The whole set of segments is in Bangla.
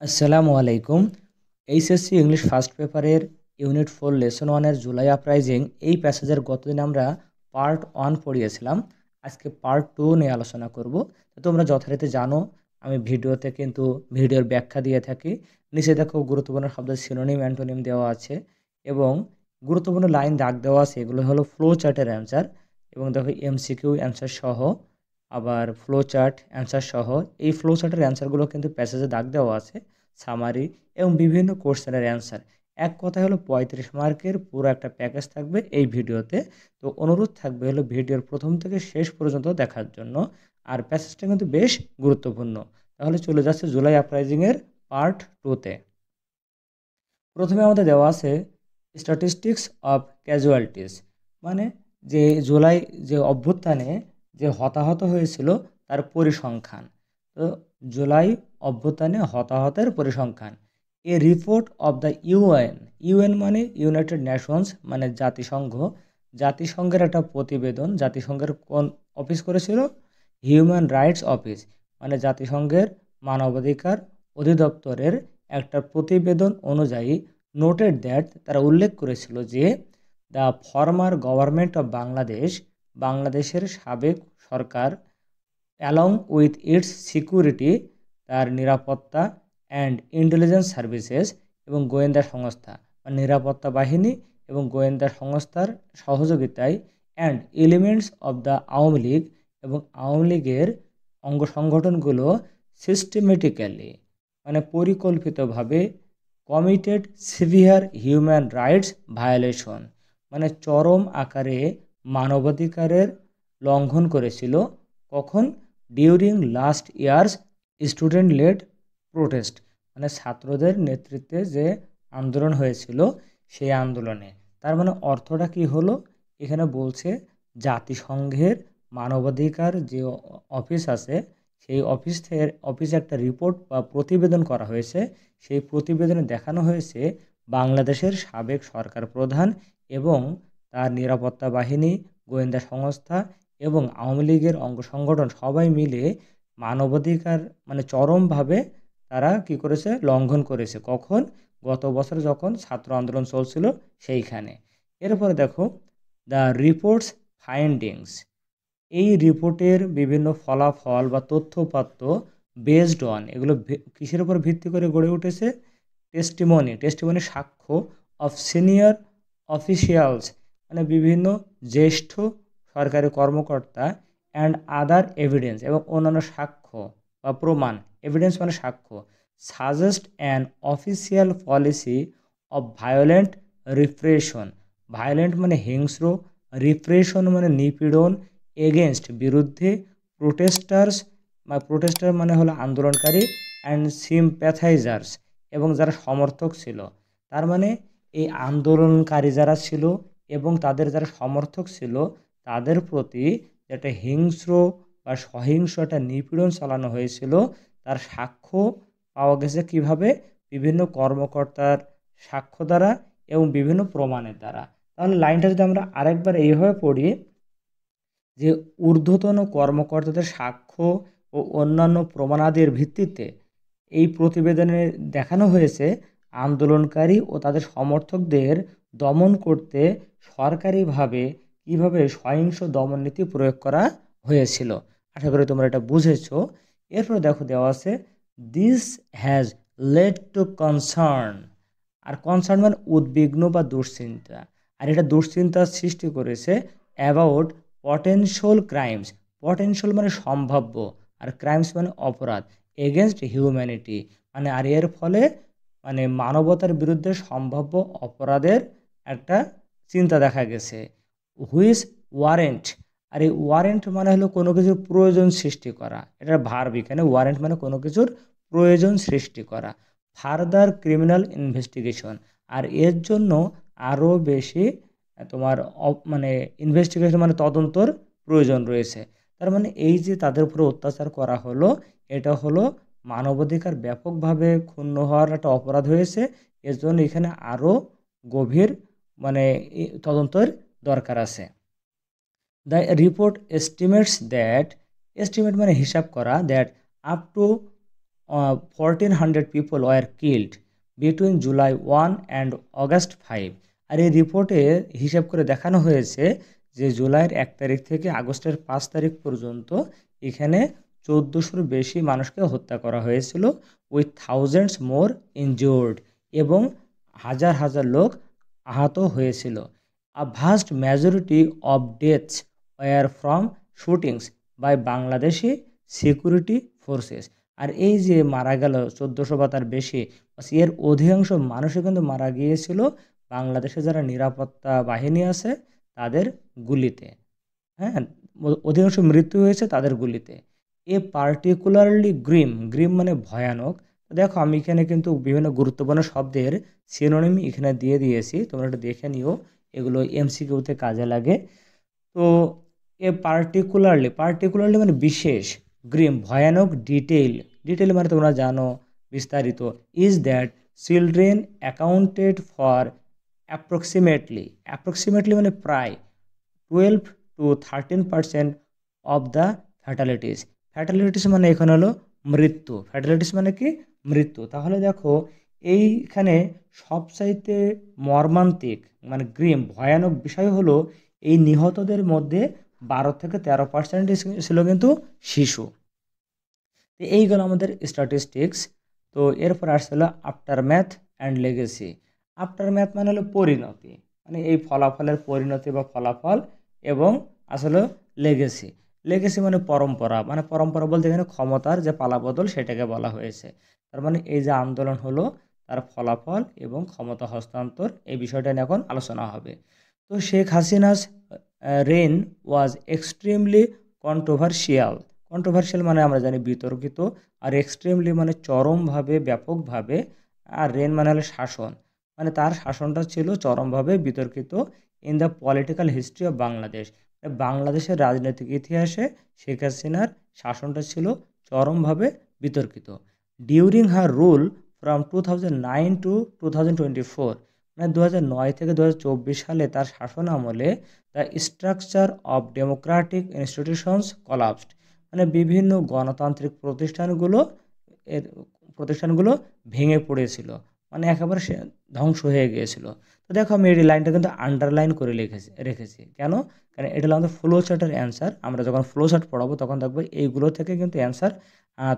আসসালামু আলাইকুম। এইচএসসি ইংলিশ ফার্স্ট পেপারের ইউনিট 4 লেসন 1 এর জুলাই আপরাইজিং এই প্যাসেজের গতদিন আমরা পার্ট 1 পড়িয়েছিলাম। আজকে পার্ট 2 নিয়ে আলোচনা করব। তো তোমরা যথারীতি জানো আমি ভিডিওতে কিন্তু ভিডিওর ব্যাখ্যা দিয়ে থাকি। নিচে দেখো গুরুত্বপূর্ণ শব্দের সিনোনিম অ্যান্টোনিম দেওয়া আছে এবং গুরুত্বপূর্ণ লাইন দাগ দেওয়া আছে। এগুলো হলো ফ্লো চার্টের অ্যান্সার এবং দেখো এমসিকিউ অ্যান্সার সহ, আবার ফ্লো চার্ট অ্যান্সার সহ। এই ফ্লো চার্টের অ্যান্সারগুলো কিন্তু প্যাসেজে দাগ দেওয়া আছে, সামারি এবং বিভিন্ন কোশ্চেনের অ্যান্সার। এক কথা হলো 35 মার্কের পুরো একটা প্যাকেজ থাকবে এই ভিডিওতে। তো অনুরোধ থাকবে হলো ভিডিওর প্রথম থেকে শেষ পর্যন্ত দেখার জন্য। আর প্যাসেজটা কিন্তু বেশ গুরুত্বপূর্ণ। তাহলে চলে যাচ্ছে জুলাই আপরাইজিংয়ের পার্ট 2তে। প্রথমে আমাদের দেওয়া আছে স্ট্যাটিস্টিক্স অফ ক্যাজুয়ালিটিস, মানে যে জুলাই যে অভ্যুত্থানে যে হতাহত হয়েছিল তার পরিসংখ্যান। তো জুলাই অভ্যুত্থানে হতাহতের পরিসংখ্যান। এ report of the UN, UN মানে ইউনাইটেড নেশনস, মানে জাতিসংঘ, জাতিসংঘের একটা প্রতিবেদন। জাতিসংঘের কোন অফিস করেছিল? হিউম্যান রাইটস অফিস, মানে জাতিসংঘের মানবাধিকার অধিদপ্তরের একটা প্রতিবেদন অনুযায়ী নোটেড দ্যাট, তারা উল্লেখ করেছিল যে the former government of Bangladesh, বাংলাদেশের সাবেক সরকার, অ্যালং উইথ ইটস সিকিউরিটি, তার নিরাপত্তা, অ্যান্ড ইন্টেলিজেন্স সার্ভিসেস, এবং গোয়েন্দা সংস্থা বা নিরাপত্তা বাহিনী এবং গোয়েন্দা সংস্থার সহযোগিতায়, and elements of the Awami League, এবং আওয়ামী লীগের অঙ্গ সংগঠনগুলো সিস্টেমেটিক্যালি, মানে পরিকল্পিতভাবে, committed severe human rights violation, মানে চরম আকারে মানবাধিকারের লঙ্ঘন করেছিল। কখন? During last years student led protest, মানে ছাত্রদের নেতৃত্বে যে আন্দোলন হয়েছিল সেই আন্দোলনে। তার মানে অর্থটা কি হলো? এখানে বলছে জাতিসংঘের মানবাধিকার যে অফিস আছে, সেই অফিসে একটা রিপোর্ট বা প্রতিবেদন করা হয়েছে। সেই প্রতিবেদনে দেখানো হয়েছে বাংলাদেশের সাবেক সরকার প্রধান এবং তার নিরাপত্তা বাহিনী, গোয়েন্দা সংস্থা এবং আওয়ামী লীগের অঙ্গ সংগঠন সবাই মিলে মানবাধিকার মানে চরমভাবে তারা কি করেছে? লঙ্ঘন করেছে। কখন? গত বছর যখন ছাত্র আন্দোলন চলছিল সেইখানে। এরপরে দেখো দ্য রিপোর্টস ফাইন্ডিংস, এই রিপোর্টের বিভিন্ন ফলাফল বা তথ্যপাত্র বেসড অন, এগুলো কিসের উপর ভিত্তি করে গড়ে উঠেছে? টেস্টিমনি, টেস্টিমনি সাক্ষ্য, অফ সিনিয়র অফিসিয়ালস, মানে বিভিন্ন জ্যেষ্ঠ সরকারি কর্মকর্তা, অ্যান্ড আদার এভিডেন্স, এবং অন্যান্য সাক্ষ্য বা প্রমাণ। এভিডেন্স মানে সাক্ষ্য। Suggest an official policy of violent repression, violent মানে হিংস্র, রিপ্রেশন মানে নিপীড়ন, এগেনস্ট বিরুদ্ধে, প্রোটেস্টার্স বা প্রোটেস্টার মানে হলো আন্দোলনকারী, অ্যান্ড সিমপ্যাথাইজার্স, এবং যারা সমর্থক ছিল। তার মানে এই আন্দোলনকারী যারা ছিল এবং তাদের যারা সমর্থক ছিল তাদের প্রতি একটা হিংস্র বা সহিংস একটা নিপীড়ন চালানো হয়েছিল, তার সাক্ষ্য পাওয়া গেছে কিভাবে? বিভিন্ন কর্মকর্তার সাক্ষ্য দ্বারা এবং বিভিন্ন প্রমাণের দ্বারা। তাহলে লাইনটা যদি আমরা আরেকবার এইভাবে পড়ি যে ঊর্ধ্বতন কর্মকর্তাদের সাক্ষ্য ও অন্যান্য প্রমাণাদির ভিত্তিতে এই প্রতিবেদনে দেখানো হয়েছে আন্দোলনকারী ও তাদের সমর্থকদের দমন করতে সরকারিভাবে কিভাবে সহিংস দমননীতি প্রয়োগ করা হয়েছিল। আশা করি তোমরা এটা বুঝেছো। এরপর দেখো দেওয়া আছে this has led to concern, আর কনসার্ন মানে উদ্বিগ্ন বা দুশ্চিন্তা, আর এটা দুশ্চিন্তার সৃষ্টি করেছে অ্যাবাউট পটেনশিয়াল ক্রাইমস, পটেনশিয়াল মানে সম্ভাব্য, আর ক্রাইমস মানে অপরাধ, এগেনস্ট হিউম্যানিটি, মানে আর এর ফলে মানে মানবতার বিরুদ্ধে সম্ভাব্য অপরাধের একটা চিন্তা দেখা গেছে। হুইচ ওয়ারেন্ট, আর এই ওয়ারেন্ট মানে হলো কোনো কিছুর প্রয়োজন সৃষ্টি করা, এটার ভার্ব এখানে। ওয়ারেন্ট মানে কোনো কিছুর প্রয়োজন সৃষ্টি করা। ফার্দার ক্রিমিনাল ইনভেস্টিগেশন, আর এর জন্য আরও বেশি তোমার মানে ইনভেস্টিগেশন মানে তদন্তর প্রয়োজন রয়েছে। তার মানে এই যে তাদের উপরে অত্যাচার করা হলো, এটা হলো মানবাধিকার ব্যাপকভাবে ক্ষুণ্ণ হওয়ার একটা অপরাধ হয়েছে। এর জন্য এখানে আরও গভীর মানে তদন্তের দরকার আছে। The report estimates that, estimate মানে হিসাব করা, that up to 1400 people were killed between July 1 and August 5। আর এই রিপোর্টে হিসাব করে দেখানো হয়েছে যে জুলাইয়ের 1 তারিখ থেকে আগস্টের 5 তারিখ পর্যন্ত এখানে 1400-র বেশি মানুষকে হত্যা করা হয়েছিল, উইথ থাউজেন্ডস মোর ইনজিওর্ড, এবং হাজার হাজার লোক আহত হয়েছিল। A vast majority of deaths were from shootings by Bangladeshi security forces. আর এই যে মারা গেল 1400 বা তার বেশি, এর অধিকাংশ মানুষই কিন্তু মারা গিয়েছিল বাংলাদেশে যারা নিরাপত্তা বাহিনী আছে তাদের গুলিতে। হ্যাঁ, অধিকাংশ মৃত্যু হয়েছে তাদের গুলিতে। এ পার্টিকুলারলি গ্রিম, গ্রিম মানে ভয়ানক। তো দেখো আমি এখানে কিন্তু বিভিন্ন গুরুত্বপূর্ণ শব্দের সিনোনিম এখানে দিয়ে দিয়েছি, তোমরা একটু দেখে নিও, এগুলো এমসিকিউতে কাজে লাগে। তো এ পার্টিকুলারলি, পার্টিকুলারলি মানে বিশেষ, গ্রিম ভয়ানক, ডিটেইল, ডিটেইল মানে তোমরা জানো বিস্তারিত, is that children accounted for approximately, approximately মানে প্রায় 12 to 13% অফ দ্য ফ্যাটালিটিস। ফ্যাটালিটিস মানে এখানে হলো মৃত্যু, ফ্যাটালিটিস মানে কি মৃত্যু। তাহলে দেখো এইখানে সবচাইতে মর্মান্তিক মানে গ্রিম ভয়ানক বিষয় হলো এই নিহতদের মধ্যে 12 থেকে 13% ছিল কিন্তু শিশু। তো এইগুলো আমাদের স্ট্যাটিস্টিক্স। তো এরপর আসছিল after math and legacy. After math মানে হলো পরিণতি, মানে এই ফলাফলের পরিণতি বা ফলাফল, এবং আসলে লেগেসি, লেগেসি মানে পরম্পরা, মানে পরম্পরা বলতে এখানে ক্ষমতার যে পালাবদল সেটাকে বলা হয়েছে। তার মানে এই যে আন্দোলন হলো তার ফলাফল এবং ক্ষমতা হস্তান্তর, এই বিষয়টা নিয়ে এখন আলোচনা হবে। তো শেখ হাসিনাস রেইন ওয়াজ এক্সট্রিমলি কন্ট্রোভার্সিয়াল। কন্ট্রোভার্সিয়াল মানে আমরা জানি বিতর্কিত, আর এক্সট্রিমলি মানে চরমভাবে, ব্যাপকভাবে, আর রেন মানে হলো শাসন, মানে তার শাসনটা ছিল চরমভাবে বিতর্কিত। In the political history of Bangladesh, বাংলাদেশের রাজনৈতিক ইতিহাসে শেখ হাসিনার শাসনটা ছিল চরমভাবে বিতর্কিত। During her rule from 2009 to 2024, মানে 2009 থেকে 2024 সালে তার শাসন আমলে the structure of Democratic institutions collapsed, মানে বিভিন্ন গণতান্ত্রিক এর প্রতিষ্ঠানগুলো ভেঙে পড়েছিল, মানে একেবারে সে ধ্বংস হয়ে গিয়েছিল। তো দেখো আমি এই লাইনটা কিন্তু আন্ডারলাইন করে রেখেছি কেন, কারণ এটা হলো আমাদের ফ্লো চার্টের অ্যান্সার। আমরা যখন ফ্লো চার্ট পড়াবো তখন দেখবো এইগুলো থেকে কিন্তু অ্যান্সার,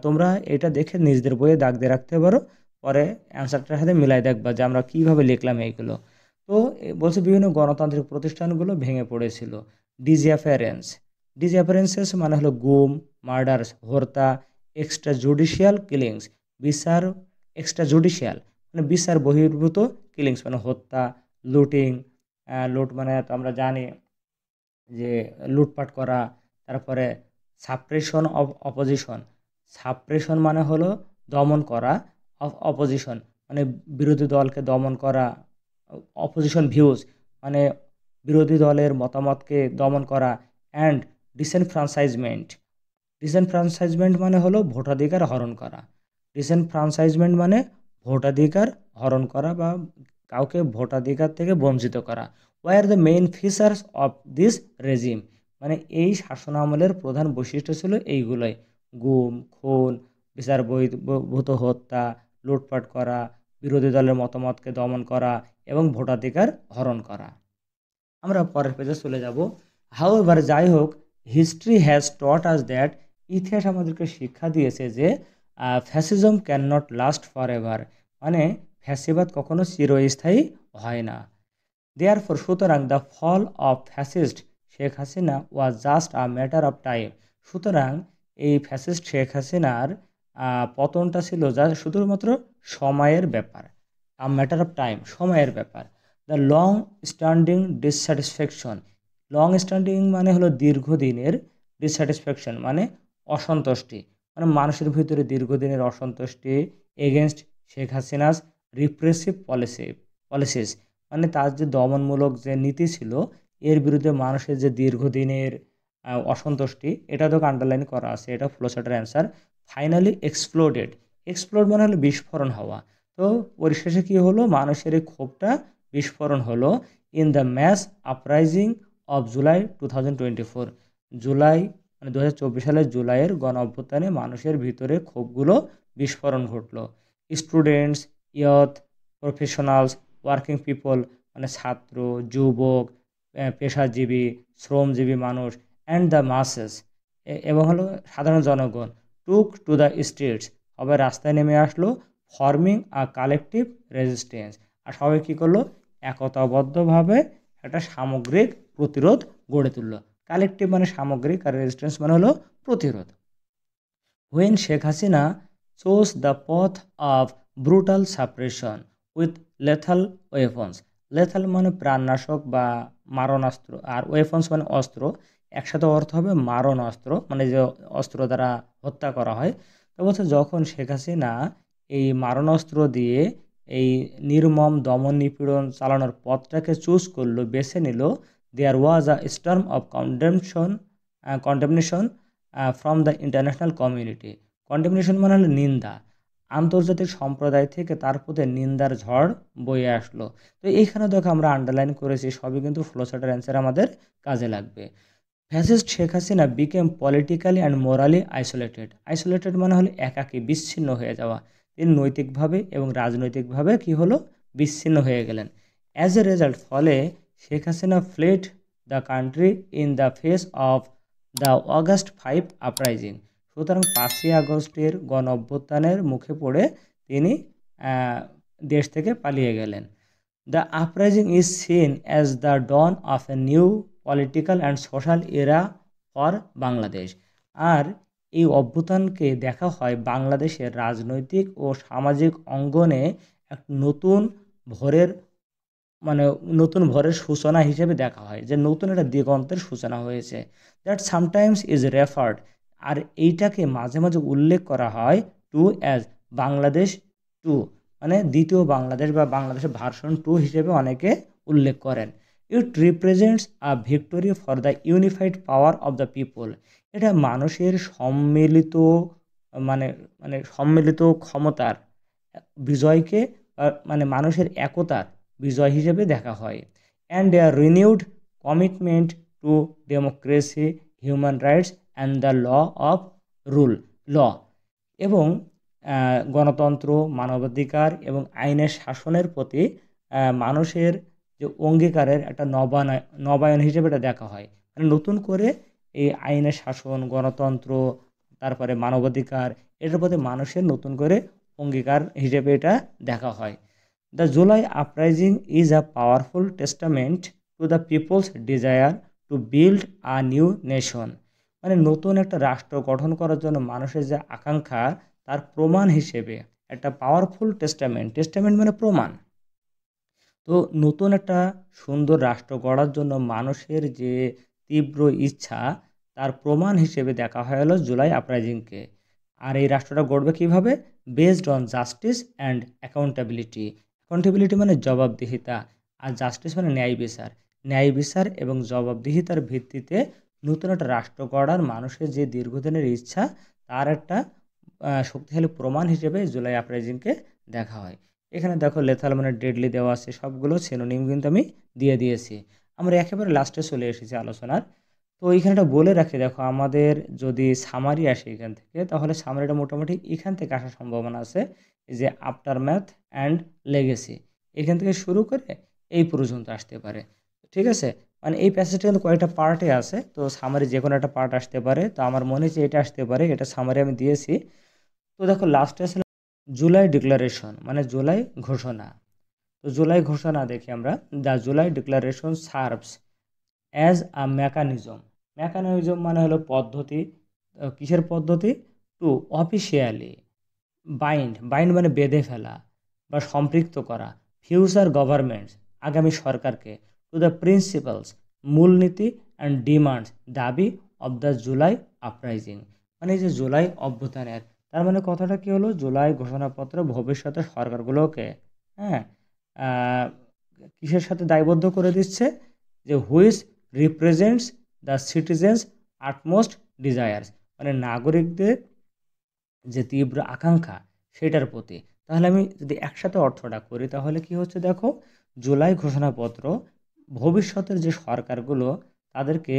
তোমরা এটা দেখে নিজেদের বইয়ে দাগ দিয়ে রাখতে পারো, পরে অ্যান্সারটার সাথে মিলাই দেখবা যে আমরা কীভাবে লিখলাম এইগুলো। তো বলছে বিভিন্ন গণতান্ত্রিক প্রতিষ্ঠানগুলো ভেঙে পড়েছিল। ডিসঅ্যাপিয়ারেন্স, ডিসঅ্যাপিয়ারেন্সেস মানে হলো গুম, মার্ডার্স, হত্যা, এক্সট্রা জুডিশিয়াল কিলিংস, বিচার, এক্সট্রা জুডিশিয়াল মানে বিচার বহির্ভূত কিলিংস মানে হত্যা, লুটিং, লুট মানে তো আমরা জানি যে লুটপাট করা, তারপরে সাপ্রেশন অফ অপোজিশন, সাপ্রেশন মানে হলো দমন করা, অফ অপোজিশন মানে বিরোধী দলকে দমন করা, অপোজিশন ভিউজ মানে বিরোধী দলের মতামতকে দমন করা, অ্যান্ড ডিসেনফ্রাঞ্চাইজমেন্ট, ডিসেনফ্রাঞ্চাইজমেন্ট মানে হলো ভোটাধিকার হরণ করা, ডিসেনফ্রাঞ্চাইজমেন্ট মানে ভোটাধিকার হরণ করা বা কাউকে ভোটাধিকার থেকে বঞ্চিত করা। Were the main features of this regime, মানে এই শাসন আমলের প্রধান বৈশিষ্ট্য ছিল এইগুলোই: গুম, খুন, বিচার বহির্ভূত হত্যা, লুটপাট করা, বিরোধী দলের মতামতকে দমন করা এবং ভোটাধিকার হরণ করা। আমরা পরের পেজে চলে যাব। হাউএভার, যাই হোক, history has taught us that, ইতিহাস আমাদেরকে শিক্ষা দিয়েছে যে fascism can not last for ever, মানে ফ্যাসিবাদ কখনো চিরস্থায়ী হয় না। দেয়ারফর, সুতরাং the fall of fascist Sheikh Hasina was just a matter of time, সুতরাং এই ফ্যাসিস্ট শেখ হাসিনার পতনটা ছিল যা শুধুমাত্র সময়ের ব্যাপার, আ ম্যাটার অফ টাইম, সময়ের ব্যাপার। The long standing dissatisfaction, long standing মানে হলো দীর্ঘদিনের, ডিসস্যাটিসফ্যাকশন মানে অসন্তুষ্টি, মানে মানুষের ভিতরে দীর্ঘদিনের অসন্তুষ্টি against Sheikh Hasina's repressive policies, মানে তার যে দমনমূলক যে নীতি ছিল এর বিরুদ্ধে মানুষের যে দীর্ঘদিনের অসন্তুষ্টি, এটা তো আন্ডারলাইন করা আছে, এটা ফ্লোচার্টের অ্যান্সার। ফাইনালি এক্সপ্লোডেড, এক্সপ্লোড মানে হলো বিস্ফোরণ হওয়া। তো পরিশেষে কী হলো, মানুষের এই ক্ষোভটা বিস্ফোরণ হলো in the mass uprising of July 2024, July মানে 2024 সালের জুলাইয়ের গণ অভ্যুত্থানে মানুষের ভিতরে ক্ষোভগুলো বিস্ফোরণ ঘটল। Students, youth, professionals, working people মানে ছাত্র, যুবক, পেশাজীবী, শ্রমজীবী মানুষ অ্যান্ড দ্য মাসেস এবং হলো সাধারণ জনগণ টুক টু দ্য স্ট্রিটস, সবাই রাস্তায় নেমে আসলো, ফর্মিং আ কালেকটিভ রেজিস্ট্যান্স। আর সবাই কী করলো, একতাবদ্ধভাবে একটা সামগ্রিক প্রতিরোধ গড়ে তুললো। কালেকটিভ মানে সামগ্রিক, আর রেজিস্ট্যান্স মানে হলো প্রতিরোধ। When Sheikh Hasina chose the path of brutal suppression with lethal weapons, lethal মানে প্রাণনাশক বা মারণাস্ত্র, আর ওয়েপন্স মানে অস্ত্র, একসাথে অর্থ হবে মারণ অস্ত্র, মানে যে অস্ত্র দ্বারা হত্যা করা হয়। তো বলছে যখন শেখ হাসিনা এই মারণাস্ত্র দিয়ে এই নির্মম দমন নিপীড়ন চালানোর পথটাকে চুজ করলো, বেছে নিল, there was a storm of condemnation from the international community. Condemnation মানে হলো নিন্দা, আন্তর্জাতিক সম্প্রদায় থেকে তার প্রতি নিন্দার ঝড় বয়ে আসলো। তো এইখানে দেখো আমরা আন্ডারলাইন করেছি, সবই কিন্তু ফ্লোচার্টের অ্যান্সার আমাদের কাজে লাগবে। Fascist Sheikh Hasina became politically and morally isolated. Isolated মানে হলো একাকী, বিচ্ছিন্ন হয়ে যাওয়া। তিনি নৈতিকভাবে এবং রাজনৈতিকভাবে কি হলো, বিচ্ছিন্ন হয়ে গেলেন। অ্যাজ এ রেজাল্ট, ফলে Sheikh Hasina fled the country in the face of the August 5 uprising. সুতরাং 5ই আগস্টের গণ অভ্যুত্থানের মুখে পড়ে তিনি দেশ থেকে পালিয়ে গেলেন। The uprising is seen as the dawn of a new political and social era for Bangladesh. আর এই অভ্যুত্থানকে দেখা হয় বাংলাদেশের রাজনৈতিক ও সামাজিক অঙ্গনে এক নতুন ভোরের, মানে নতুন ভোরের সূচনা হিসেবে দেখা হয়, যে নতুন একটা দিগন্তের সূচনা হয়েছে। দ্যাট সামটাইমস ইজ রেফার্ড, আর এইটাকে মাঝে মাঝে উল্লেখ করা হয় টু অ্যাজ বাংলাদেশ টু, মানে দ্বিতীয় বাংলাদেশ বা বাংলাদেশের ভার্সন 2 হিসেবে অনেকে উল্লেখ করেন। ইট represents a victory for the unified power of the people. এটা মানুষের সম্মিলিত, মানে মানে সম্মিলিত ক্ষমতার বিজয়কে, মানে মানুষের একতার বিজয় হিসেবে দেখা হয়। And a renewed commitment to democracy, human rights and the law of law, এবং গণতন্ত্র, মানবাধিকার এবং আইনের শাসনের প্রতি মানুষের যে অঙ্গীকারের একটা নবায়ন হিসেবে এটা দেখা হয়। মানে নতুন করে এই আইনের শাসন, গণতন্ত্র, তারপরে মানবাধিকার, এটার প্রতি মানুষের নতুন করে অঙ্গীকার হিসেবে এটা দেখা হয়। The July uprising is a powerful testament to the people's desire to build a new nation. মানে নতুন একটা রাষ্ট্র গঠন করার জন্য মানুষের যে আকাঙ্ক্ষা, তার প্রমাণ হিসেবে একটা পাওয়ারফুল টেস্টামেন্ট, টেস্টামেন্ট মানে প্রমাণ। তো নতুন একটা সুন্দর রাষ্ট্র গড়ার জন্য মানুষের যে তীব্র ইচ্ছা, তার প্রমাণ হিসেবে দেখা হয় হলো জুলাই আপরাইজিংকে। আর এই রাষ্ট্রটা গড়বে কিভাবে? Based on justice and accountability. Accountability মানে জবাবদিহিতা, আর জাস্টিস মানে ন্যায় বিচার। ন্যায় বিচার এবং জবাবদিহিতার ভিত্তিতে নতুন একটা রাষ্ট্র গড়ার মানুষের যে দীর্ঘদিনের ইচ্ছা, তার একটা শক্তিশালী প্রমাণ হিসেবে জুলাই আপরাইজিংকে দেখা হয়। এখানে দেখো লেথাল মানে ডেডলি দেওয়া আছে, সবগুলো সিনোনিম কিন্তু আমি দিয়ে দিয়েছি। আমরা একেবারে লাস্টে চলে এসেছি আলোচনার। তো এইখানটা বলে রাখি, দেখো আমাদের যদি সামারি আসে এখান থেকে, তাহলে সামারিটা মোটামুটি এখান থেকে আসার সম্ভাবনা আছে, এই যে আফটার ম্যাথ অ্যান্ড লেগেসি, এখান থেকে শুরু করে এই পর্যন্ত আসতে পারে। ঠিক আছে, মানে এই প্যাসেজটা কিন্তু কয়েকটা পার্টে আছে, তো সামারি যে কোনো একটা পার্ট আসতে পারে। তো আমার মনে হচ্ছে এটা আসতে পারে, এটা সামারি আমি দিয়েছি। তো দেখো লাস্টে আসলে জুলাই ডিক্লারেশন মানে জুলাই ঘোষণা। তো জুলাই ঘোষণা দেখি আমরা। The July declaration serves as a mechanism. Mechanism মানে হলো পদ্ধতি। কিসের পদ্ধতি? টু অফিসিয়ালি বাইন্ড মানে বেঁধে ফেলা বা সম্পৃক্ত করা ফিউচার গভর্নমেন্টস, আগামী সরকারকে, টু দ্য প্রিন্সিপালস, মূলনীতি অ্যান্ড ডিমান্ডস, দাবি অব দ্য জুলাই আপরাইজিং। মানে এই যে জুলাই অভ্যুত্থানের, তার মানে কথাটা কি হলো, জুলাই ঘোষণাপত্র ভবিষ্যতে সরকারগুলোকে, হ্যাঁ, আহ, কিসের সাথে দায়বদ্ধ করে দিচ্ছে, যে which represents the citizens utmost desires, মানে নাগরিকদের যে তীব্র আকাঙ্ক্ষা সেটার প্রতি। তাহলে আমি যদি একসাথে অর্থটা করি, তাহলে কি হচ্ছে দেখো, জুলাই ঘোষণাপত্র ভবিষ্যতের যে সরকারগুলো, তাদেরকে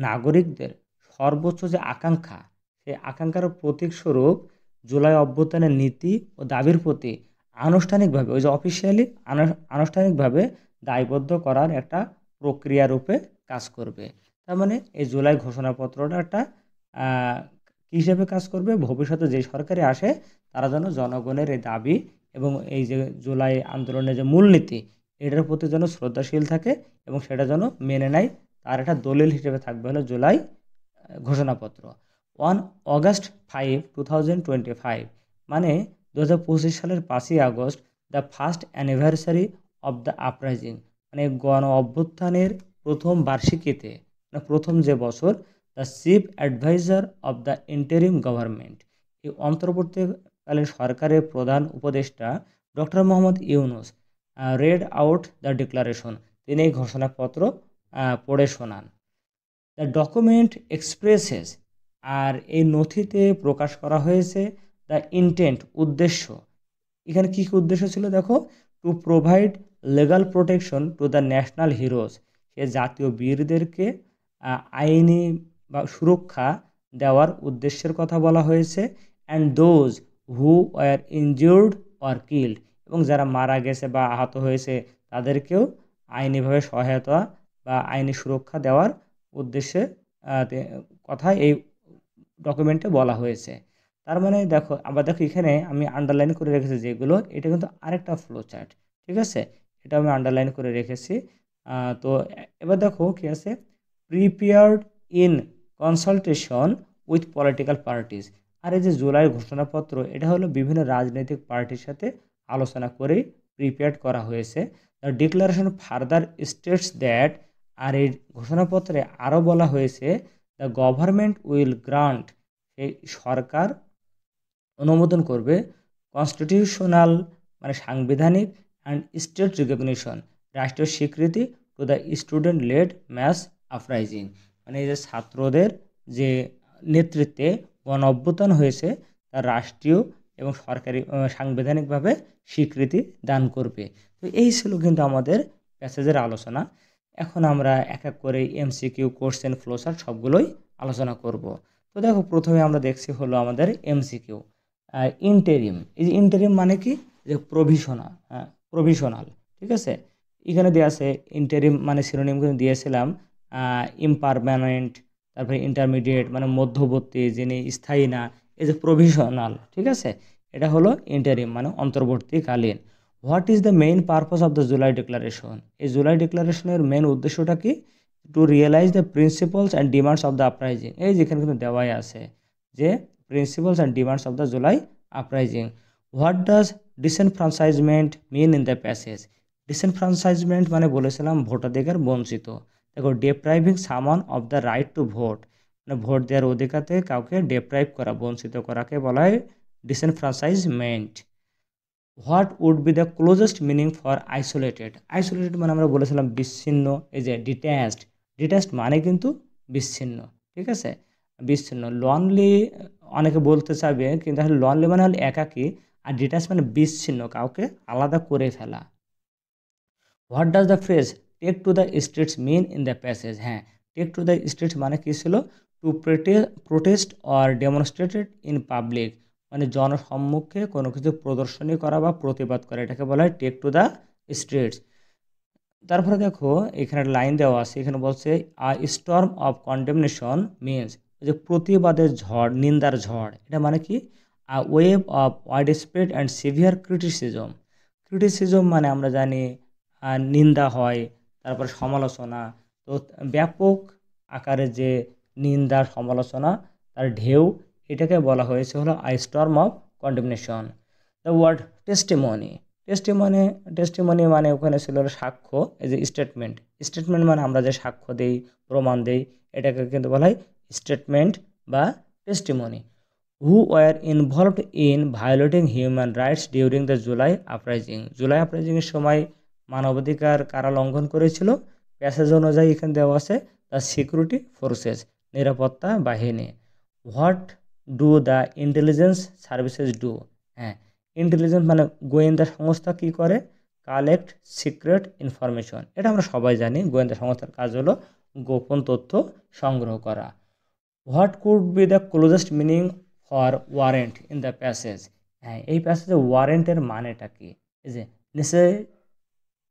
নাগরিকদের সর্বোচ্চ যে আকাঙ্ক্ষা, সেই আকাঙ্ক্ষার প্রতীকস্বরূপ জুলাই অভ্যুত্থানের নীতি ও দাবির প্রতি আনুষ্ঠানিকভাবে ওই যে অফিসিয়ালি আনুষ্ঠানিকভাবে দায়বদ্ধ করার একটা প্রক্রিয়া রূপে কাজ করবে। তার মানে এই জুলাই ঘোষণাপত্রটা একটা আহ, কী হিসেবে কাজ করবে, ভবিষ্যতে যে সরকারে আসে তারা যেন জনগণের এই দাবি এবং এই যে জুলাই আন্দোলনের যে মূলনীতি এটার প্রতি যেন শ্রদ্ধাশীল থাকে এবং সেটা যেন মেনে নেয়, তার একটা দলিল হিসেবে থাকবে হলো জুলাই ঘোষণাপত্র। 1 অগাস্ট 5, 2025 মানে 2025 সালের 5ই August, the first anniversary of the uprising, মানে গণ অভ্যুত্থানের প্রথম বার্ষিকীতে, মানে প্রথম যে বছর, the chief adviser of the interim government, এই অন্তর্বর্তীকালীন সরকারের প্রধান উপদেষ্টা doctor Mohammad Yunus read out the declaration, তিনি এই ঘোষণাপত্র পড়ে শোনান। দ্য ডকুমেন্ট এক্সপ্রেসেস, আর এই নথিতে প্রকাশ করা হয়েছে দ্য ইন্টেন্ট, উদ্দেশ্য। এখানে কী কী উদ্দেশ্য ছিল দেখো, to provide legal protection to the national heroes, সে জাতীয় বীরদেরকে আইনি বা সুরক্ষা দেওয়ার উদ্দেশ্যের কথা বলা হয়েছে। And those who were injured or killed, এবং যারা মারা গেছে বা আহত হয়েছে তাদেরকেও আইনিভাবে সহায়তা বা আইনি সুরক্ষা দেওয়ার উদ্দেশ্যে কথা এই ডকুমেন্টে বলা হয়েছে। তার মানে দেখো, আবার দেখো এখানে আমি আন্ডারলাইন করে রেখেছি যেগুলো, এটা কিন্তু আরেকটা ফ্লো চার্ট, ঠিক আছে, এটা আমি আন্ডারলাইন করে রেখেছি। তো এবার দেখো কি আছে, prepared in consultation with political parties, আর এই যে জুলাই ঘোষণাপত্র এটা হলো বিভিন্ন রাজনৈতিক পার্টির সাথে আলোচনা করেই প্রিপেয়ার্ড করা হয়েছে। The declaration further states that, আর এই ঘোষণাপত্রে আরও বলা হয়েছে, দ্য গভর্নমেন্ট উইল গ্রান্ট, এই সরকার অনুমোদন করবে, কনস্টিটিউশনাল মানে সাংবিধানিক, অ্যান্ড স্টেট রিকগনিশন, রাষ্ট্রীয় স্বীকৃতি, to the student led mass uprising, মানে এই যে ছাত্রদের যে নেতৃত্বে গণ অভ্যুত্থান হয়েছে তার রাষ্ট্রীয় এবং সরকারি সাংবিধানিকভাবে স্বীকৃতি দান করবে। তো এই ছিল কিন্তু আমাদের প্যাসেজের আলোচনা। এখন আমরা এক এক করে এমসিকিউ, কোশ্চেন, ফ্লোচার্ট সবগুলোই আলোচনা করব। তো দেখো, প্রথমে আমরা দেখছি হলো আমাদের এমসিকিউ, ইন্টেরিম। এই যে ইন্টেরিম মানে কি, যে প্রভিশনাল, প্রভিশনাল, ঠিক আছে। এখানে দেওয়া আছে ইন্টেরিম মানে সিনোনিম কিন্তু দিয়েছিলাম ইমপারমানেন্ট, তারপরে ইন্টারমিডিয়েট মানে মধ্যবর্তী, যিনি স্থায়ী না, এই যে প্রভিশনাল, ঠিক আছে, এটা হলো ইন্টারিম মানে অন্তর্বর্তীকালীন। What is the main purpose of the July declaration, এই জুলাই ডিক্লারেশনের মেইন উদ্দেশ্যটা কি, to realise the principles and demands of the uprising, এই যেখানে কিন্তু দেওয়াই আছে যে principles and demands of the July uprising. What does disenfranchisement mean in the passage, disenfranchisement মানে বলেছিলাম ভোটাধিকার বঞ্চিত। দেখো, depriving someone of the right to vote, মানে ভোট দেওয়ার অধিকার থেকে কাউকে ডেপ্রাইভ করা, বঞ্চিত করাকে বলা হয় disenfranchisement. What would be the closest meaning for isolated, isolated মানে আমরা বলেছিলাম বিচ্ছিন্ন, এই যে ডিট্যাচড, ডিট্যাচড মানে কিন্তু বিচ্ছিন্ন, ঠিক আছে, বিচ্ছিন্ন। লনলি অনেকে বলতে চাইবে, কিন্তু আসলে লনলি মানে হলো একাকী, আর ডিট্যাচ মানে বিচ্ছিন্ন, কাউকে আলাদা করে ফেলা। What does the phrase take to the streets mean in the passage, হ্যাঁ, টেক টু দ্য স্ট্রিটস মানে কী ছিল, to protest or demonstrated in public, মানে জনসম্মুখে কোনো কিছু প্রদর্শনী করা বা প্রতিবাদ করা, এটাকে বলা হয় টেক টু দ্য স্ট্রিটস। তারপরে দেখো এখানে লাইন দেওয়া আছে, এখানে বলছে a storm of condemnation means, যে প্রতিবাদের ঝড়, নিন্দার ঝড়, এটা মানে কি, a wave of widespread and severe criticism, criticism মানে আমরা জানি নিন্দা হয়, তারপরে সমালোচনা, তো ব্যাপক আকারে যে নিন্দা সমালোচনা তার ঢেউ, এটাকে বলা হয়েছে হলো a storm of condemnation. The word testimony, testimony, testimony মানে ওখানে ছিল সাক্ষ্য, এই যে স্টেটমেন্ট, স্টেটমেন্ট মানে আমরা যে সাক্ষ্য দেই, প্রমাণ দেই, এটাকে কিন্তু বলা হয় স্টেটমেন্ট বা testimony. Who were involved in violating human rights during the July uprising, July আপরাইজিংয়ের সময় মানবাধিকার কারা লঙ্ঘন করেছিল, প্যাসেজ অনুযায়ী এখানে দেওয়া আছে দ্য সিকিউরিটি ফোর্সেস, নিরাপত্তা বাহিনী। What do the intelligence services do, হ্যাঁ, ইন্টেলিজেন্স মানে গোয়েন্দা সংস্থা কি করে, কালেক্ট সিক্রেট ইনফরমেশন, এটা আমরা সবাই জানি, গোয়েন্দা সংস্থার কাজ হলো গোপন তথ্য সংগ্রহ করা। What could be the closest meaning for warrant in the passage. হ্যাঁ, এই প্যাসেজে ওয়ারেন্টের মানেটা কি? এই যে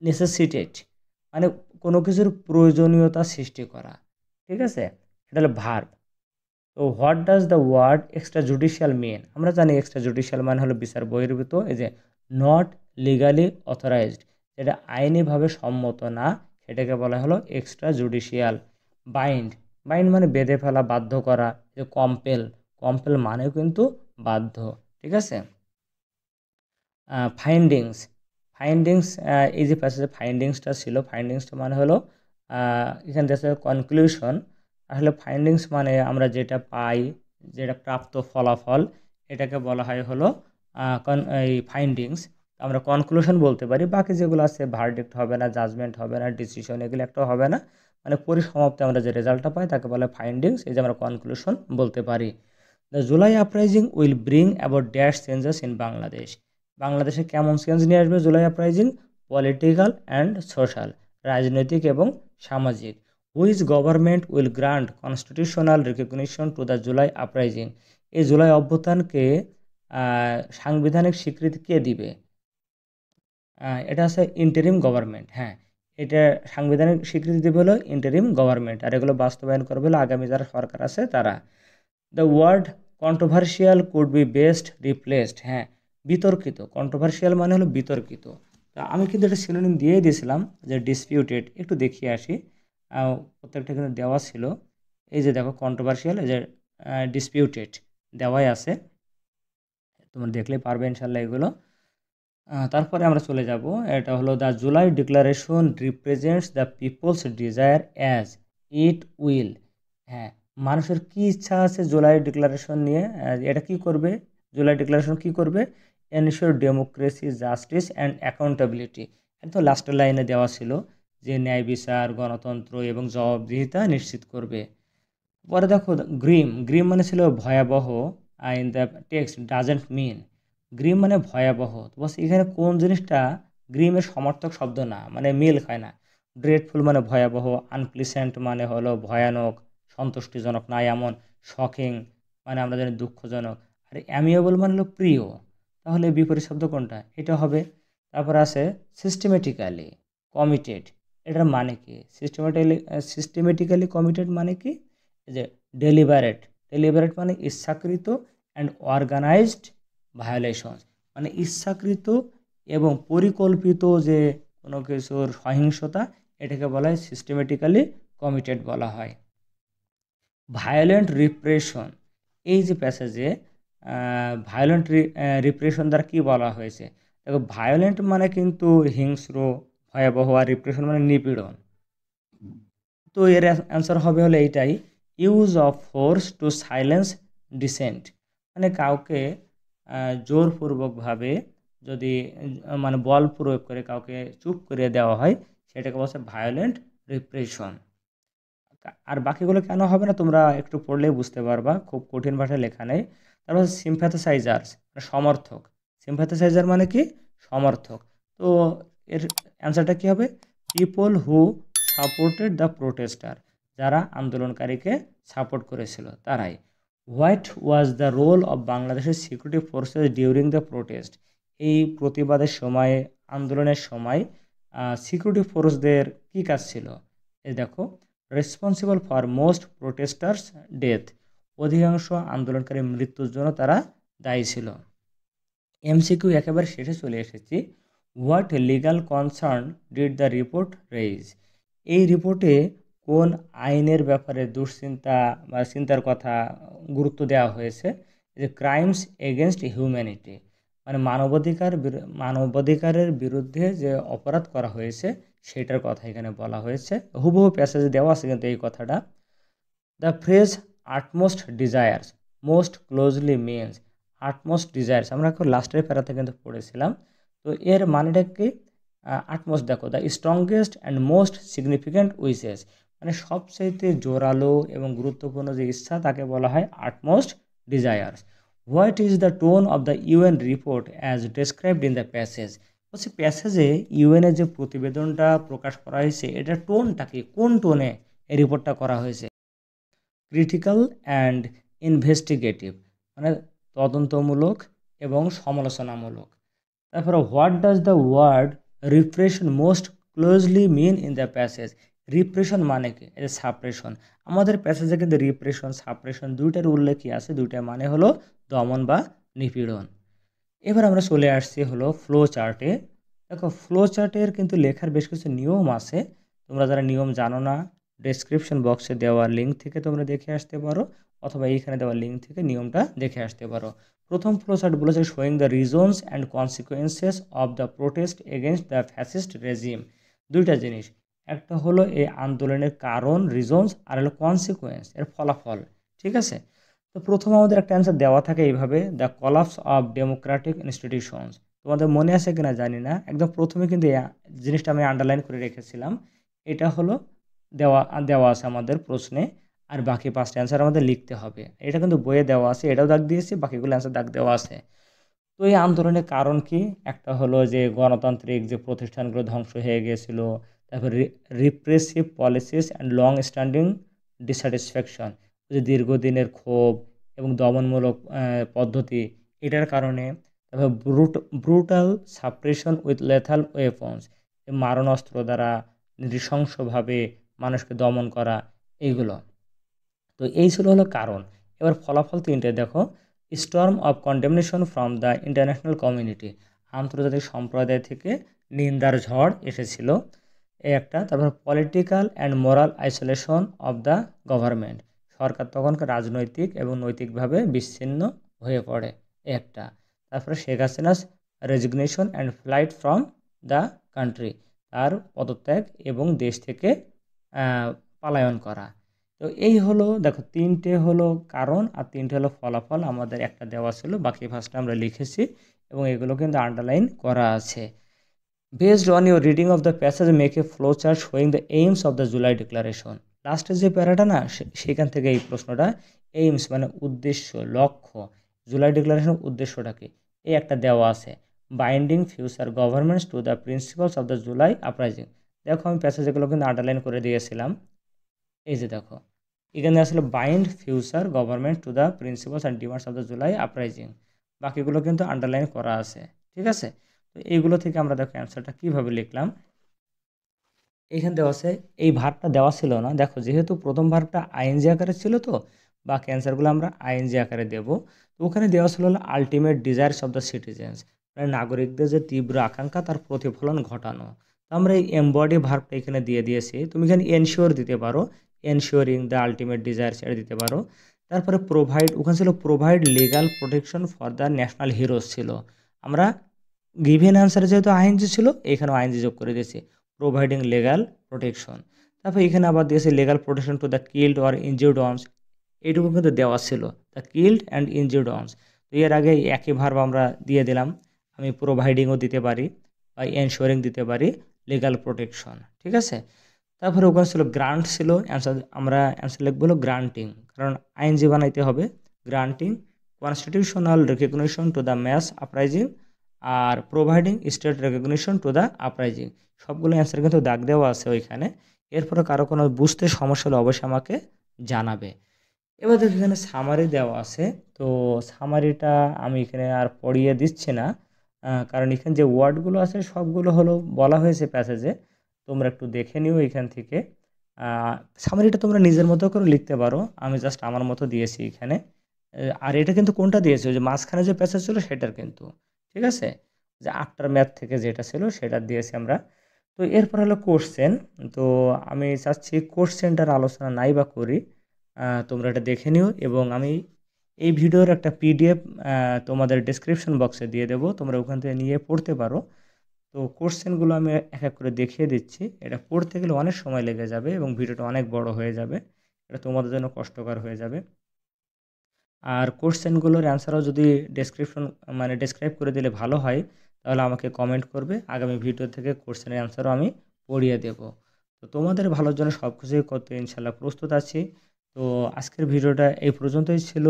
নেসেসিটেট মানে কোনো কিছুর প্রয়োজনীয়তা সৃষ্টি করা, ঠিক আছে? এটা হলো ভার্ব। তো what does the word extra judicial mean? আমরা জানি এক্সট্রা জুডিশিয়াল মানে হলো বিচার বহির্ভূত। এই যে নট লিগালি অথরাইজড, যেটা আইনিভাবে সম্মত না, সেটাকে বলা হলো এক্সট্রা জুডিশিয়াল। বাইন্ড, বাইন্ড মানে বেঁধে ফেলা, বাধ্য করা। যে কম্পেল, কম্পেল মানেও কিন্তু বাধ্য, ঠিক আছে? ফাইন্ডিংস, ফাইন্ডিংস, এই যে প্যাসেজে ফাইন্ডিংসটা ছিল, ফাইন্ডিংসটা মানে হলো এখানে দেখা কনক্লুশন। আসলে ফাইন্ডিংস মানে আমরা যেটা পাই, যেটা প্রাপ্ত ফলাফল, এটাকে বলা হয় হলো এই ফাইন্ডিংস। আমরা কনক্লুশন বলতে পারি। বাকি যেগুলো আছে ভার্ডিক্ট হবে না, জাজমেন্ট হবে না, ডিসিশন, এগুলো একটাও হবে না। মানে পরিসমাপ্তি আমরা যে রেজাল্টটা পাই তাকে বলে ফাইন্ডিংস। এই যে আমরা কনক্লুশন বলতে পারি। The July uprising will bring about dash changes in Bangladesh. বাংলাদেশে কেমন চেঞ্জ নিয়ে আসবে July uprising? Political and social, রাজনৈতিক এবং সামাজিক। Which government will grant constitutional recognition to the July uprising? এই জুলাই অভ্যুত্থানকে সাংবিধানিক স্বীকৃতি কে দিবে? এটা আছে ইন্টারিম গভর্নমেন্ট। হ্যাঁ, এটা সাংবিধানিক স্বীকৃতি দেবে হলো ইন্টারিম গভর্নমেন্ট, আর এগুলো বাস্তবায়ন করবে হলো আগামী যারা সরকার আছে তারা। The word controversial could be best replaced. হ্যাঁ, বিতর্কিত, কন্ট্রোভার্সিয়াল মানে হলো বিতর্কিত। তা আমি কিন্তু এটা সিনোনিম দিয়েই দিয়েছিলাম, যে ডিসপিউটেড। একটু দেখিয়ে আসি, প্রত্যেকটা কিন্তু দেওয়া ছিল। এই যে দেখো কন্ট্রোভার্সিয়াল, এই যে ডিসপিউটেড দেওয়াই আছে, তোমরা দেখলেই পারবে ইনশাল্লাহ এগুলো। তারপরে আমরা চলে যাব, এটা হলো the July declaration represents the people's desire as it will. হ্যাঁ, মানুষের কি ইচ্ছা আছে জুলাই ডিক্লারেশন নিয়ে? এটা কি করবে? জুলাই ডিক্লারেশন কি করবে? Ensure democracy, justice and accountability. একদম লাস্টের লাইনে দেওয়া ছিল যে ন্যায় বিচার, গণতন্ত্র এবং জবাবদিহিতা নিশ্চিত করবে। পরে দেখো গ্রিম, গ্রিম মানে ছিল ভয়াবহ। In the text doesn't mean, grim মানে ভয়াবহ। তো বস এখানে কোন জিনিসটা গ্রিমের সমর্থক শব্দ না, মানে মিল খায় না। ড্রেডফুল মানে ভয়াবহ, আনপ্লিসেন্ট মানে হলো ভয়ানক, সন্তুষ্টিজনক না এমন, শকিং মানে আমরা জানি দুঃখজনক, আর অ্যামিয়েবল মানে হলো প্রিয়। তাহলে বিপরীত শব্দ কোনটা? এটা হবে। তারপর আছে সিস্টেমেটিক্যালি কমিটেড। এটার মানে কি? সিস্টেমেটিক্যালি কমিটেড মানে কি? যে ডেলিবারেট, ডেলিবারেট মানে ইচ্ছাকৃত, অ্যান্ড অর্গানাইজড ভায়োলেশন মানে ইচ্ছাকৃত এবং পরিকল্পিত যে কোনো কিছুর সহিংসতা, এটাকে বলা হয় সিস্টেমেটিক্যালি কমিটেড বলা হয়। ভায়োলেন্ট রিপ্রেশন, এই যে প্যাসেজে ভায়োলেন্ট রিপ্রেশন দ্বারা কী বলা হয়েছে? দেখো ভায়োলেন্ট মানে কিন্তু হিংস্র, ভয়াবহ, আর রিপ্রেশন মানে নিপীড়ন। তো এর অ্যান্সার হবে হলো এইটাই, use of force to silence dissent. মানে কাউকে জোরপূর্বকভাবে যদি মানে বল প্রয়োগ করে কাউকে চুপ করে দেওয়া হয়, সেটাকে বলছে ভায়োলেন্ট রিপ্রেশন। আর বাকিগুলো কেন হবে না তোমরা একটু পড়লেই বুঝতে পারবা, খুব কঠিন ভাষায় লেখা নেই। তারপর সিম্প্যাথাসাইজার্স মানে সমর্থক। সিম্প্যাথাসাইজার মানে কি? সমর্থক। তো এর অ্যান্সারটা কী হবে? People who supported the protester, যারা আন্দোলনকারীকে সাপোর্ট করেছিল তারাই। What was the role of বাংলাদেশের security forces during the protest? এই প্রতিবাদের সময়, আন্দোলনের সময় সিকিউরিটি ফোর্সদের কী কাজ ছিল? এই দেখো, responsible for most protesters death, অধিকাংশ আন্দোলনকারী মৃত্যুর জন্য তারা দায়ী ছিল। এমসিকিউ একেবারে শেষে চলে এসেছি। What legal concern did the report raise? এই রিপোর্টে কোন আইনের ব্যাপারে দুশ্চিন্তা বা চিন্তার কথা গুরুত্ব দেওয়া হয়েছে? যে ক্রাইমস এগেনস্ট হিউম্যানিটি মানে মানবাধিকারের বিরুদ্ধে যে অপরাধ করা হয়েছে সেটার কথা এখানে বলা হয়েছে। হুবহু প্যাসেজে দেওয়া আছে কিন্তু এই কথাটা। The phrase utmost desires most closely means, utmost desires আমরা এখন লাস্টের প্যারাতে কিন্তু পড়েছিলাম। তো এর মানেটা কি? আটমোস্ট দেখো, the strongest and most significant wishes মানে সবচাইতে জোরালো এবং গুরুত্বপূর্ণ যে ইচ্ছা তাকে বলা হয় utmost desires. What is the tone of the UN report as described in the passage? বলছি প্যাসেজে ইউএনের যে প্রতিবেদনটা প্রকাশ করা হয়েছে এটা টোনটা কি, কোন টোনে এই রিপোর্টটা করা হয়েছে? ক্রিটিক্যাল অ্যান্ড ইনভেস্টিগেটিভ মানে তদন্তমূলক এবং সমালোচনামূলক। তারপরে what does the word repression most closely mean in the passage? Repression মানে কি? এই যে সাপ্রেশন, আমাদের প্যাসেজে কিন্তু রিপ্রেশন সাপ্রেশন দুইটার উল্লেখই আছে, দুইটার মানে হলো দমন বা নিপীড়ন। এবার আমরা চলে আসছি হলো ফ্লো চার্টে। দেখো ফ্লো চার্টের কিন্তু লেখার বেশ কিছু নিয়ম আছে। তোমরা যারা নিয়ম জানো না, ডেসক্রিপশন বক্সে দেওয়া লিঙ্ক থেকে তোমরা দেখে আসতে পারো, অথবা এইখানে দেওয়া লিঙ্ক থেকে নিয়মটা দেখে আসতে পারো। প্রথম ফ্লো চার্ট বলেছে showing the reasons and consequences of the protest against the fascist regime. দুইটা জিনিস, একটা হলো এই আন্দোলনের কারণ রিজনস, আর হলো কনসিকুয়েন্স এর ফলাফল। ঠিক আছে, তো প্রথমে আমাদের একটা অ্যান্সার দেওয়া থাকে এইভাবে, the collapse of Democratic institutions. তোমাদের মনে আছে কিনা জানি না, একদম প্রথমে কিন্তু এই জিনিসটা আমি আন্ডারলাইন করে রেখেছিলাম। এটা হলো দেওয়া দেওয়া আছে আমাদের প্রশ্নে, আর বাকি পাঁচটা অ্যান্সার আমাদের লিখতে হবে। এটা কিন্তু বইয়ে দেওয়া আছে, এটাও দাগ দিয়েছি, বাকিগুলো অ্যান্সার দাগ দেওয়া আছে। তো এই আন্দোলনের কারণ কি? একটা হলো যে গণতান্ত্রিক যে প্রতিষ্ঠানগুলো ধ্বংস হয়ে গিয়েছিল, তারপর repressive policies and long standing dissatisfaction, যে দীর্ঘদিনের ক্ষোভ এবং দমনমূলক পদ্ধতি, এটার কারণে। তারপর brutal suppression with lethal weapons, মারণাস্ত্র দ্বারা নৃশংসভাবে মানুষকে দমন করা, এইগুলো। তো এই ছিল হলো কারণ। এবার ফলাফল তিনটে দেখো, storm of condemnation from the international community, আন্তর্জাতিক সম্প্রদায় থেকে নিন্দার ঝড় এসেছিল, এই একটা। তারপর political and moral isolation of the government, সরকার তখনকার রাজনৈতিক এবং নৈতিকভাবে বিচ্ছিন্ন হয়ে পড়ে, এই একটা। তারপরে Sheikh Hasina's resignation and flight from the country, তার পদত্যাগ এবং দেশ থেকে পলায়ন করা। তো এই হলো দেখো, তিনটে হলো কারণ আর তিনটে হলো ফলাফল আমাদের একটা দেওয়া ছিল, বাকি ফার্স্টটা আমরা লিখেছি এবং এগুলো কিন্তু আন্ডারলাইন করা আছে। Based on your reading of the passage make a flow chart showing the aims of the July declaration. লাস্টের যে প্যারাটা না, সেখান থেকে এই প্রশ্নটা, এইমস মানে উদ্দেশ্য, লক্ষ্য, জুলাই ডিক্লারেশনের উদ্দেশ্যটা কি, এই একটা দেওয়া আছে। Binding future governments to the principles of the July uprising. দেখো আমি প্যাসেজগুলো কিন্তু আন্ডারলাইন করে দিয়েছিলাম, এই যে দেখো এখানে আসলে bind future government to the principles and demands of the July uprising, বাকিগুলো কিন্তু আন্ডারলাইন করা আছে। ঠিক আছে, তো এইগুলো থেকে আমরা দেখো অ্যান্সারটা কীভাবে লিখলাম। এইখানে দেওয়া আছে, এই ভার্বটা দেওয়া ছিল না, দেখো যেহেতু প্রথম ভার্বটা আইএনজি আকারে ছিল, তো বাকি অ্যান্সারগুলো আমরা আইএনজি আকারে দেব। তো ওখানে দেওয়া ছিল হলো ultimate desires of the citizens, মানে নাগরিকদের যে তীব্র আকাঙ্ক্ষা তার প্রতিফলন ঘটানো। তো আমরা এই এমবডি ভার্বটা এখানে দিয়ে দিয়েছি, তুমি এখানে এনশিওর দিতে পারো, এনশিওরিং দ্য আলটিমেট ডিজায়ার্স এটা দিতে পারো। তারপরে প্রোভাইড, ওখানে ছিল provide legal protection for the national heroes ছিল, আমরা গিভেন অ্যান্সারে যেহেতু আইএনজি ছিল এখানেও আইএনজি যোগ করে দিয়েছি, প্রোভাইডিং লিগাল প্রোটেকশন। তারপর এখানে আবার দিয়েছে legal protection to the killed or injured ones, এইটুকু কিন্তু দেওয়া ছিল, the killed and injured ones. তো এর আগে একই ভার্ব আমরা দিয়ে দিলাম, আমি প্রোভাইডিংও দিতে পারি বা এনশোরিং দিতে পারি লিগাল প্রোটেকশন। ঠিক আছে, তারপরে ওখানে ছিল গ্রান্ট ছিল, অ্যান্সার আমরা অ্যান্সার লিখবো হলো গ্রান্টিং, কারণ আইএনজি বানাইতে হবে। Granting constitutional recognition to the mass uprising, আর providing state recognition to the uprising, সবগুলো অ্যান্সার কিন্তু দাগ দেওয়া আছে ওইখানে। এরপরে কারো কোনো বুঝতে সমস্যা হলে অবশ্যই আমাকে জানাবে। এবার দেখো এখানে সামারি দেওয়া আছে, তো সামারিটা আমি এখানে আর পড়িয়ে দিচ্ছি না, কারণ এখানে যে ওয়ার্ডগুলো আছে সবগুলো হলো বলা হয়েছে প্যাসেজে, তোমরা একটু দেখে নিও এখান থেকে। সামারিটা তোমরা নিজের মতো করে লিখতে পারো, আমি জাস্ট আমার মতো দিয়েছি এখানে। আর এটা কিন্তু কোনটা দিয়েছে, ওই যে মাঝখানে যে প্যাসেজ ছিল সেটার কিন্তু, ঠিক আছে, যে আফটার ম্যাথ থেকে যেটা ছিল সেটা দিয়েছি আমরা। তো এরপর হলো কোশ্চেন, তো আমি চাচ্ছি কোশ্চেনটার আলোচনা নাই বা করি, তোমরা এটা দেখে নিও এবং আমি এই ভিডিওর একটা পিডিএফ তোমাদের ডেসক্রিপশন বক্সে দিয়ে দেবো, তোমরা ওখান থেকে নিয়ে পড়তে পারো। তো কোশ্চেনগুলো আমি এক এক করে দেখিয়ে দিচ্ছি, এটা পড়তে গেলে অনেক সময় লেগে যাবে এবং ভিডিওটা অনেক বড় হয়ে যাবে, এটা তোমাদের জন্য কষ্টকর হয়ে যাবে। আর কোশ্চেনগুলোর অ্যান্সারও যদি ডেসক্রাইব করে দিলে ভালো হয়, তাহলে আমাকে কমেন্ট করবে, আগামী ভিডিও থেকে কোশ্চেনের অ্যান্সারও আমি পড়িয়ে দেব। তো তোমাদের ভালোর জন্য সব কিছুই করতে ইনশাল্লাহ প্রস্তুত আছি। তো আজকের ভিডিওটা এই পর্যন্তই ছিল,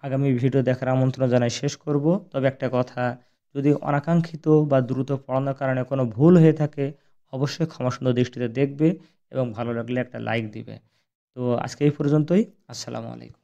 আগামী ভিডিও দেখার আমন্ত্রণ জানাই শেষ করব। তবে একটা কথা, যদি অনাকাঙ্ক্ষিত বা দ্রুত পড়ানোর কারণে কোনো ভুল হয়ে থাকে অবশ্যই ক্ষমাসুন্দর দৃষ্টিতে দেখবে এবং ভালো লাগলে একটা লাইক দিবে। তো আজকে এই পর্যন্তই, আসসালামু আলাইকুম।